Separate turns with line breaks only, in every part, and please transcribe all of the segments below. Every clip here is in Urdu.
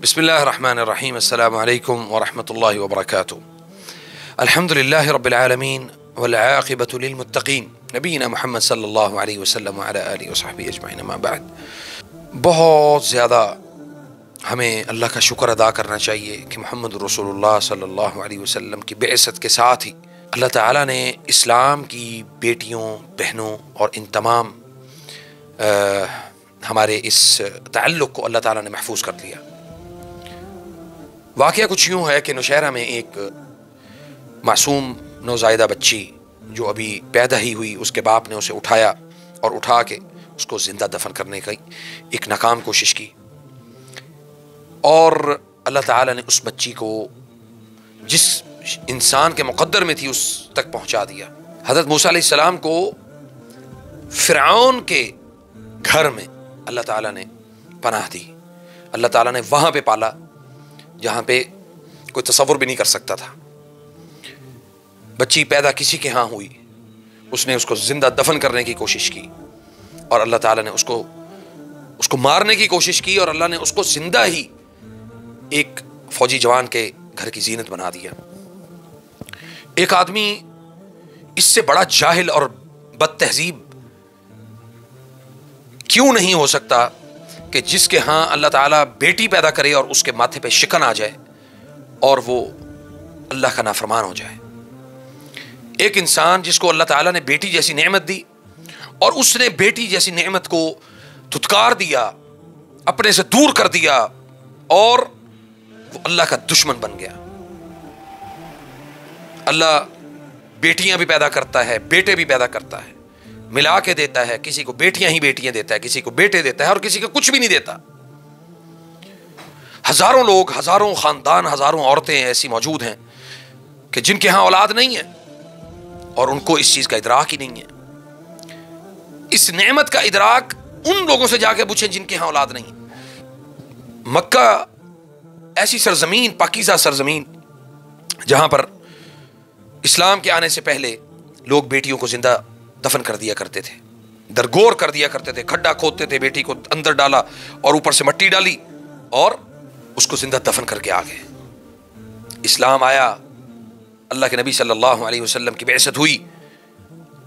بسم اللہ الرحمن الرحیم السلام علیکم ورحمۃ اللہ وبرکاتہ الحمد للہ رب العالمین والعاقبۃ للمتقین نبینا محمد صلی اللہ علیہ وسلم وعلی آلہ وصحبہ اجمعین اما بعد۔ بہت زیادہ ہمیں اللہ کا شکر ادا کرنا چاہیے کہ محمد رسول اللہ صلی اللہ علیہ وسلم کی بعثت کے ساتھ ہی اللہ تعالیٰ نے اسلام کی بیٹیوں، بہنوں اور ان تمام ہمارے اس تعلق کو اللہ تعالیٰ نے محفوظ کر دیا۔ واقعہ کچھ یوں ہے کہ نوشہرہ میں ایک معصوم نوزائیدہ بچی جو ابھی پیدا ہی ہوئی، اس کے باپ نے اسے اٹھایا اور اٹھا کے اس کو زندہ دفن کرنے کی ایک ناکام کوشش کی، اور اللہ تعالیٰ نے اس بچی کو جس انسان کے مقدر میں تھی اس تک پہنچا دیا۔ حضرت موسیٰ علیہ السلام کو فرعون کے گھر میں اللہ تعالیٰ نے پناہ دی، اللہ تعالیٰ نے وہاں پہ پالا جہاں پہ کوئی تصور بھی نہیں کر سکتا تھا۔ بچی پیدا کسی کے ہاں ہوئی، اس نے اس کو زندہ دفن کرنے کی کوشش کی اور اللہ تعالیٰ نے اس کو مارنے کی کوشش کی، اور اللہ نے اس کو زندہ ہی ایک فوجی جوان کے گھر کی زینت بنا دیا۔ ایک آدمی اس سے بڑا جاہل اور بد تہذیب کیوں نہیں ہو سکتا کہ جس کے ہاں اللہ تعالیٰ بیٹی پیدا کرے اور اس کے ماتھے پہ شکن آ جائے اور وہ اللہ کا نافرمان ہو جائے۔ ایک انسان جس کو اللہ تعالیٰ نے بیٹی جیسی نعمت دی اور اس نے بیٹی جیسی نعمت کو دھتکار دیا، اپنے سے دور کر دیا، اور وہ اللہ کا دشمن بن گیا۔ اللہ بیٹیاں بھی پیدا کرتا ہے، بیٹے بھی پیدا کرتا ہے، ملا کے دیتا ہے، کسی کو بیٹیاں ہی بیٹیاں دیتا ہے، کسی کو بیٹے دیتا ہے، اور کسی کو کچھ بھی نہیں دیتا۔ ہزاروں لوگ، ہزاروں خاندان، ہزاروں عورتیں ایسی موجود ہیں کہ جن کے ہاں اولاد نہیں ہے اور ان کو اس چیز کا ادراک ہی نہیں ہے۔ اس نعمت کا ادراک ان لوگوں سے جا کے پوچھیں جن کے ہاں اولاد نہیں ہے۔ مکہ ایسی سرزمین، پاکیزہ سرزمین، جہاں پر اسلام کے آنے سے پہلے لوگ بیٹیوں کو زندہ دفن کر دیا کرتے تھے، درگور کر دیا کرتے تھے، کھڈا کھودتے تھے، بیٹی کو اندر ڈالا اور اوپر سے مٹی ڈالی اور اس کو زندہ دفن کر کے آ گئے۔ اسلام آیا، اللہ کے نبی صلی اللہ علیہ وسلم کی بعثت ہوئی،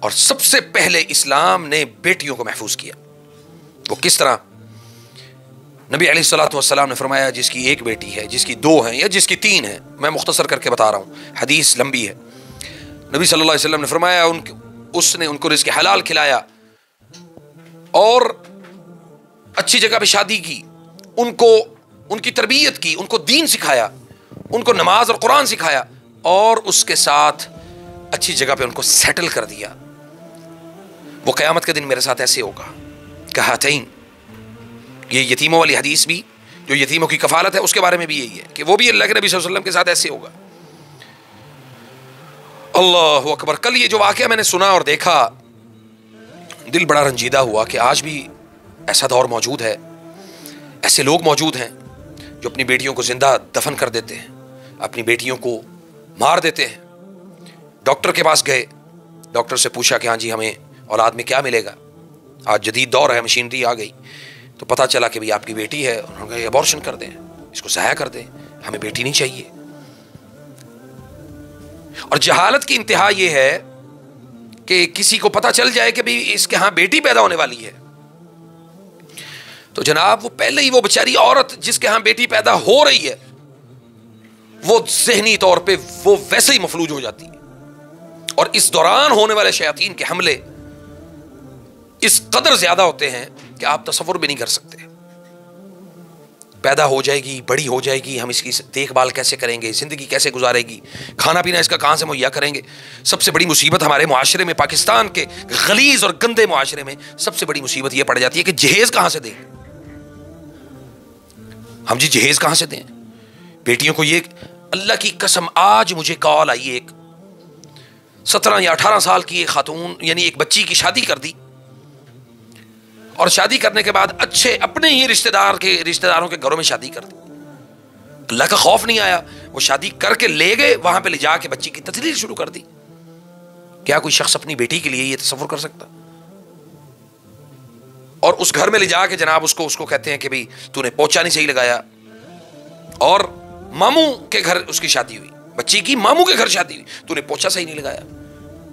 اور سب سے پہلے اسلام نے بیٹیوں کو محفوظ کیا۔ وہ کس طرح؟ نبی علیہ الصلوۃ والسلام نے فرمایا جس کی ایک بیٹی ہے، جس کی دو ہیں یا جس کی تین ہیں، میں مختصر کر کے بتا رہا ہوں، حدیث لمبی ہے۔ نبی صلی اللہ علیہ وسلم نے فرمایا اس نے ان کو رزق حلال کھلایا اور اچھی جگہ پہ شادی کی، ان کی تربیت کی، ان کو دین سکھایا، ان کو نماز اور قرآن سکھایا، اور اس کے ساتھ اچھی جگہ پہ ان کو سیٹل کر دیا۔ وہ قیامت کے دن میرے ساتھ ایسے ہوگا کہاتین۔ یہ یتیموں والی حدیث بھی، جو یتیموں کی کفالت ہے، اس کے بارے میں بھی یہی ہے کہ وہ بھی اللہ کے نبی صلی اللہ علیہ وسلم کے ساتھ ایسے ہوگا۔ اللہ اکبر۔ کل یہ جو واقعہ میں نے سنا اور دیکھا، دل بڑا رنجیدہ ہوا کہ آج بھی ایسا دور موجود ہے، ایسے لوگ موجود ہیں جو اپنی بیٹیوں کو زندہ دفن کر دیتے ہیں، اپنی بیٹیوں کو مار دیتے ہیں۔ ڈاکٹر کے پاس گئے، ڈاکٹر سے پوچھا کہ ہاں جی ہمیں اولاد میں کیا ملے گا؟ آج جدید دور ہے، مشینری آ گئی، تو پتہ چلا کہ آپ کی بیٹی ہے۔ انہوں نے کہا ابورشن کر دیں، اس کو ضائع کر دیں، ہمیں بیٹی نہیں چاہیے۔ اور جہالت کی انتہا یہ ہے کہ کسی کو پتہ چل جائے کہ اس کے ہاں بیٹی پیدا ہونے والی ہے، تو جناب وہ پہلے ہی وہ بیچاری عورت جس کے ہاں بیٹی پیدا ہو رہی ہے، وہ ذہنی طور پہ وہ ویسے ہی مفلوج ہو جاتی ہے، اور اس دوران ہونے والے شیاطین کے حملے اس قدر زیادہ ہوتے ہیں کہ آپ تصور بھی نہیں کر سکتے۔ پیدا ہو جائے گی، بڑی ہو جائے گی، ہم اس کی دیکھ بھال کیسے کریں گے، زندگی کیسے گزارے گی، کھانا پینا اس کا کہاں سے مہیا کریں گے۔ سب سے بڑی مصیبت ہمارے معاشرے میں، پاکستان کے غلیظ اور گندے معاشرے میں سب سے بڑی مصیبت یہ پڑ جاتی ہے کہ جہیز کہاں سے دیں ہم؟ جی جہیز کہاں سے دیں بیٹیوں کو؟ یہ اللہ کی قسم، آج مجھے کال آئی، ایک 17 یا 18 سال کی ایک خاتون، یعنی ایک بچی کی شادی کر دی، اور شادی کرنے کے بعد اچھے اپنے ہی رشتہ داروں کے گھروں میں شادی کر دی۔ اللہ کا خوف نہیں آیا، وہ شادی کر کے لے گئے، وہاں پہ لے جا کے بچی کی تدلیل شروع کر دی۔ کیا کوئی شخص اپنی بیٹی کے لیے یہ تصور کر سکتا؟ اور اس گھر میں لے جا کے جناب اس کو کہتے ہیں کہ بھئی تو نے پوچھا نہیں صحیح لگایا، اور ماموں کے گھر اس کی شادی ہوئی، بچی کی ماموں کے گھر شادی ہوئی، تو نے پوچھا صحیح نہیں لگایا،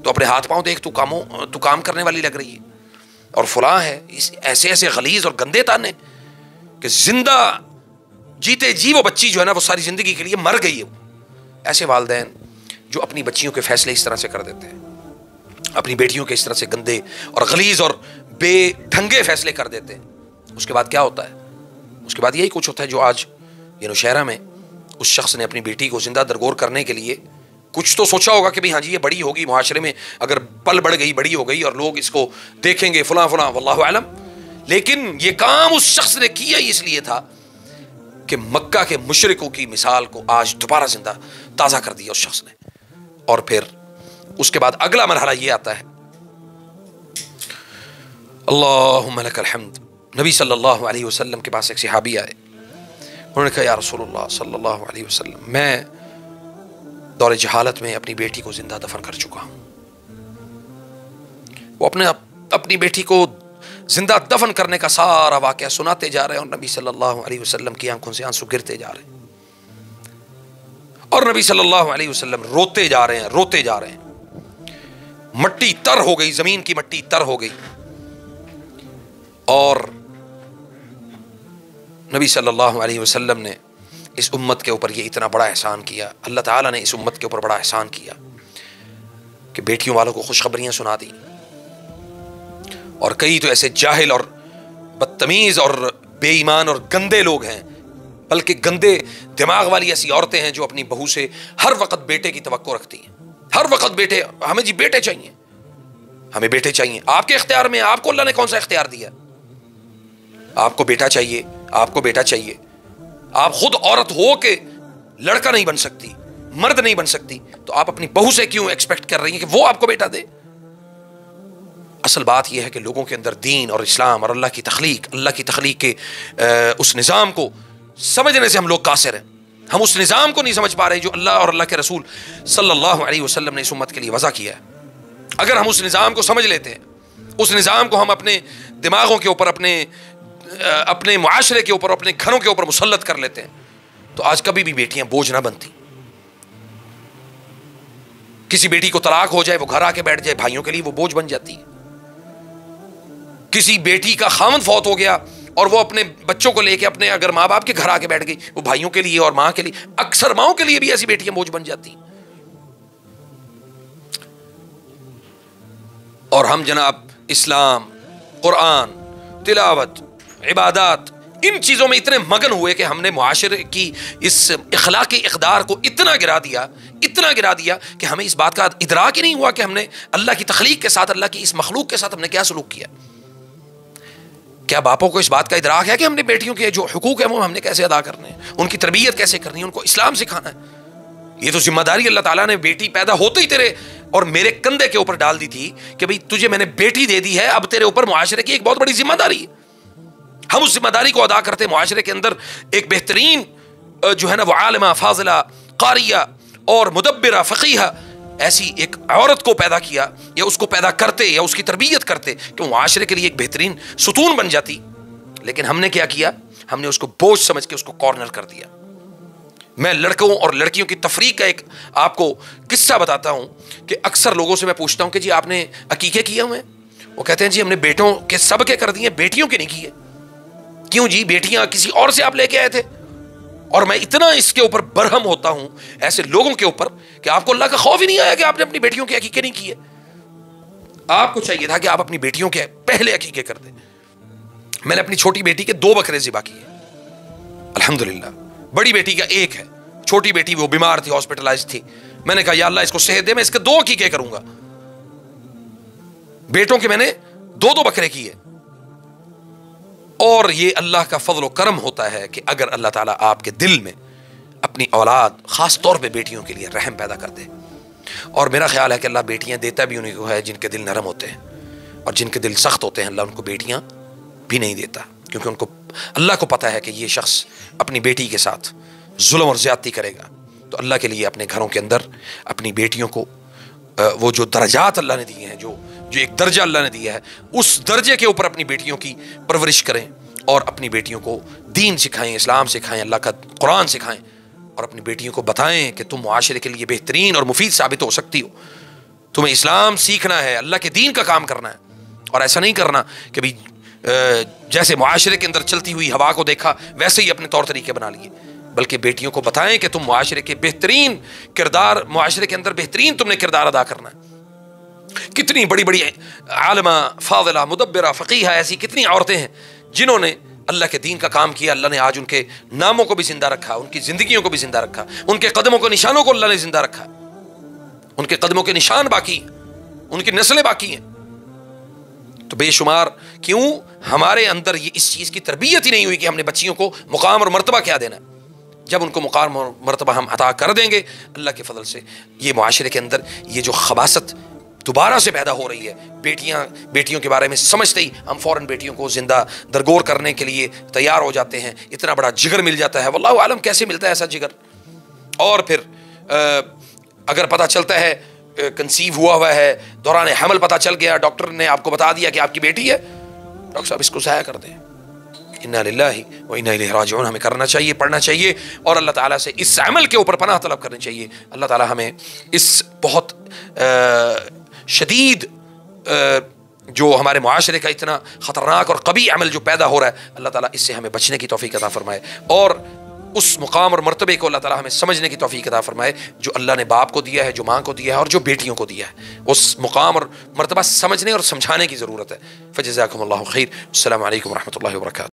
تو اپنے ہاتھ پاؤں دیکھ، تو کام کرنے والی لگ رہی ہے اور فلاں ہے. ایسے ایسے غلیظ اور گندے تانے کہ زندہ جیتے جی وہ بچی جو ہے نا وہ ساری زندگی کے لیے مر گئی ہے. ایسے والدین جو اپنی بچیوں کے فیصلے اس طرح سے کر دیتے ہیں، اپنی بیٹیوں کے اس طرح سے گندے اور غلیظ اور بے ڈھنگے فیصلے کر دیتے ہیں، اس کے بعد کیا ہوتا ہے؟ اس کے بعد یہی کچھ ہوتا ہے جو آج یہ نوشہرہ میں اس شخص نے اپنی بیٹی کو زندہ درگور کرنے کے لیے کچھ تو سوچا ہوگا کہ بھئی ہاں جی یہ بڑی ہوگی، معاشرے میں اگر پل بڑھ گئی، بڑی ہو گئی اور لوگ اس کو دیکھیں گے فلاں فلاں، واللہ اعلم. لیکن یہ کام اس شخص نے کیا ہی اس لیے تھا کہ مکہ کے مشرکوں کی مثال کو آج دوبارہ زندہ تازہ کر دیا اس شخص نے. اور پھر اس کے بعد اگلا مرحلہ یہ آتا ہے، اللہم لک الحمد. نبی صلی اللہ علیہ وسلم کے پاس ایک صحابی آئے، انہوں نے کہا یا رسول اللہ صلی اللہ علیہ وسلم، میں دور جہالت میں اپنی بیٹی کو زندہ دفن کر چکا ہوں. وہ اپنی بیٹی کو زندہ دفن کرنے کا سارا واقعہ سناتے جا رہے ہیں اور نبی صلی اللہ علیہ وسلم کی آنکھوں سے آنسو گرتے جا رہے ہیں اور نبی صلی اللہ علیہ وسلم روتے جا رہے ہیں. مٹی تر ہو گئی، زمین کی مٹی تر ہو گئی. اور نبی صلی اللہ علیہ وسلم نے اس امت کے اوپر یہ اتنا بڑا احسان کیا، اللہ تعالیٰ نے اس امت کے اوپر بڑا احسان کیا کہ بیٹیوں والوں کو خوشخبریاں سنا دی. اور کئی تو ایسے جاہل اور بدتمیز اور بے ایمان اور گندے لوگ ہیں، بلکہ گندے دماغ والی ایسی عورتیں ہیں جو اپنی بہو سے ہر وقت بیٹے کی توقع رکھتی ہیں. ہر وقت بیٹے، ہمیں جی بیٹے چاہیے، ہمیں بیٹے چاہیے. آپ کے اختیار میں، آپ کو اللہ نے کون سا اختیار دیا؟ آپ کو بیٹا چاہیے، آپ کو بیٹا چاہیے. آپ خود عورت ہو کے لڑکا نہیں بن سکتی، مرد نہیں بن سکتی، تو آپ اپنی بہو سے کیوں ایکسپیکٹ کر رہی ہیں کہ وہ آپ کو بیٹا دے؟ اصل بات یہ ہے کہ لوگوں کے اندر دین اور اسلام اور اللہ کی تخلیق کے اس نظام کو سمجھنے سے ہم لوگ قاصر ہیں. ہم اس نظام کو نہیں سمجھ پا رہے جو اللہ اور اللہ کے رسول صلی اللہ علیہ وسلم نے اس امت کے لیے وضع کیا ہے. اگر ہم اس نظام کو سمجھ لیتے ہیں، اس نظام کو ہم اپنے دماغوں کے اوپر، اپنے معاشرے کے اوپر، اپنے گھروں کے اوپر مسلط کر لیتے ہیں، تو آج کبھی بھی بیٹیاں بوجھ نہ بنتی. کسی بیٹی کو طلاق ہو جائے، وہ گھر آ کے بیٹھ جائے، بھائیوں کے لیے وہ بوجھ بن جاتی ہے. کسی بیٹی کا خاوند فوت ہو گیا اور وہ اپنے بچوں کو لے کے اپنے اگر ماں باپ کے گھر آ کے بیٹھ گئی، وہ بھائیوں کے لیے اور ماں کے لیے، اکثر ماؤں کے لیے بھی ایسی بیٹیاں بوجھ بن جاتی ہیں. اور ہم جناب اسلام، قرآن، تلاوت، عبادات، ان چیزوں میں اتنے مگن ہوئے کہ ہم نے معاشرے کی اس اخلاقی اقدار کو اتنا گرا دیا کہ ہمیں اس بات کا ادراک ہی نہیں ہوا کہ ہم نے اللہ کی تخلیق کے ساتھ، اللہ کی اس مخلوق کے ساتھ ہم نے کیا سلوک کیا. کیا باپوں کو اس بات کا ادراک ہے کہ ہم نے بیٹیوں کے جو حقوق ہیں وہ ہم نے کیسے ادا کرنے ہیں، ان کی تربیت کیسے کرنی ہے، ان کو اسلام سکھانا ہے؟ یہ تو ذمہ داری اللہ تعالیٰ نے بیٹی پیدا ہوتے ہی تیرے اور میرے کندھے کے اوپر ڈال دی تھی کہ بھئی تجھے میں نے بیٹی دے دی ہے، اب تیرے اوپر معاشرے کی ایک بہت بڑی ذمہ داری ہے. ہم اس ذمہ داری کو ادا کرتے، معاشرے کے اندر ایک بہترین جو ہے نا وہ عالمہ، فاضلہ، قاریہ اور مدبرہ، فقیہ ایسی ایک عورت کو پیدا کیا، یا اس کو پیدا کرتے یا اس کی تربیت کرتے کہ وہ معاشرے کے لیے ایک بہترین ستون بن جاتی. لیکن ہم نے کیا کیا؟ ہم نے اس کو بوجھ سمجھ کے اس کو کارنر کر دیا. میں لڑکوں اور لڑکیوں کی تفریق کا ایک آپ کو قصہ بتاتا ہوں کہ اکثر لوگوں سے میں پوچھتا ہوں کہ جی آپ نے عقیقے کیے ہوئے؟ وہ کہتے ہیں جی ہم نے بیٹوں کے سب کے کر دیے، بیٹیوں کے نہیں کیے. کیوں جی؟ بیٹیاں کسی اور سے آپ لے کے آئے تھے. اور میں اتنا اس کے اوپر برہم ہوتا ہوں ایسے لوگوں کے اوپر کہ آپ کو اللہ کا خوف ہی نہیں آیا کہ آپ نے اپنی بیٹیوں کے عقیقے نہیں کیے. آپ کو چاہیے تھا کہ آپ اپنی بیٹیوں کے پہلے عقیقے کر دیں. میں نے اپنی چھوٹی بیٹی کے 2 بکرے ذبح کیے الحمدللہ. بڑی بیٹی کا 1 ہے، چھوٹی بیٹی وہ بیمار تھی، ہاسپٹلائز تھی. میں نے کہا یا اللہ اس کو صحت دے، میں اس کے 2 عقیقے کروں گا. بیٹوں کے میں نے 2 بکرے کیے. اور یہ اللہ کا فضل و کرم ہوتا ہے کہ اگر اللہ تعالیٰ آپ کے دل میں اپنی اولاد، خاص طور پہ بیٹیوں کے لیے رحم پیدا کر دے. اور میرا خیال ہے کہ اللہ بیٹیاں دیتا بھی انہیں کو ہے جن کے دل نرم ہوتے ہیں، اور جن کے دل سخت ہوتے ہیں اللہ ان کو بیٹیاں بھی نہیں دیتا، کیونکہ ان کو اللہ کو پتہ ہے کہ یہ شخص اپنی بیٹی کے ساتھ ظلم اور زیادتی کرے گا. تو اللہ کے لیے اپنے گھروں کے اندر اپنی بیٹیوں کو وہ جو درجات اللہ نے دیے ہیں، جو ایک درجہ اللہ نے دیا ہے، اس درجے کے اوپر اپنی بیٹیوں کی پرورش کریں، اور اپنی بیٹیوں کو دین سکھائیں، اسلام سکھائیں، اللہ کا قرآن سکھائیں، اور اپنی بیٹیوں کو بتائیں کہ تم معاشرے کے لیے بہترین اور مفید ثابت ہو سکتی ہو، تمہیں اسلام سیکھنا ہے، اللہ کے دین کا کام کرنا ہے، اور ایسا نہیں کرنا کہ بھی جیسے معاشرے کے اندر چلتی ہوئی ہوا کو دیکھا ویسے ہی اپنے طور طریقے بنا لیے، بلکہ بیٹیوں کو بتائیں کہ تم معاشرے کے بہترین کردار، معاشرے کے اندر بہترین تم نے کردار ادا کرنا ہے۔ کتنی بڑی بڑی عالمہ، فاضلہ، مدبرہ، فقیہ، ایسی کتنی عورتیں ہیں جنہوں نے اللہ کے دین کا کام کیا، اللہ نے آج ان کے ناموں کو بھی زندہ رکھا، ان کی زندگیوں کو بھی زندہ رکھا، ان کے قدموں کے نشانوں کو اللہ نے زندہ رکھا، ان کے قدموں کے نشان باقی ہیں، ان کی نسلیں باقی ہیں۔ تو بے شمار کیوں ہمارے اندر یہ اس چیز کی تربیت ہی نہیں ہوئی کہ ہم نے بچیوں کو مقام اور مرتبہ کیا دینا ہے۔ جب ان کو مقام اور مرتبہ ہم عطا کر دیں گے اللہ کے فضل سے، یہ معاشرے کے اندر یہ جو خباثت دوبارہ سے پیدا ہو رہی ہے، بیٹیوں کے بارے میں سمجھتے ہی ہم فوراً بیٹیوں کو زندہ درگور کرنے کے لیے تیار ہو جاتے ہیں، اتنا بڑا جگر مل جاتا ہے، واللہ عالم کیسے ملتا ہے ایسا جگر۔ اور پھر اگر پتہ چلتا ہے کنسیو ہوا ہے، دوران حمل پتہ چل گیا، ڈاکٹر نے آپ کو بتا دیا کہ آپ کی بیٹی ہے، ڈاکٹر صاحب اس کو ضائع کر دیں۔ انا للہ و انا الیہ راجعون، ہمیں کرنا چاہیے، پڑھنا چاہیے، اور اللہ تعالیٰ سے اس عمل کے اوپر پناہ طلب کرنی چاہیے۔ اللہ تعالیٰ ہمیں اس بہت شدید جو ہمارے معاشرے کا اتنا خطرناک اور قبیح عمل جو پیدا ہو رہا ہے، اللہ تعالیٰ اس سے ہمیں بچنے کی توفیق عطا فرمائے، اور اس مقام اور مرتبے کو اللہ تعالیٰ ہمیں سمجھنے کی توفیق عطا فرمائے جو اللہ نے باپ کو دیا ہے، جو ماں کو دیا ہے، اور جو بیٹیوں کو دیا ہے۔ اس مقام اور مرتبہ سمجھنے اور سمجھانے کی ضرورت ہے۔ فجزاکم اللہ خیر۔ السلام علیکم ورحمۃ اللہ وبرکاتہ۔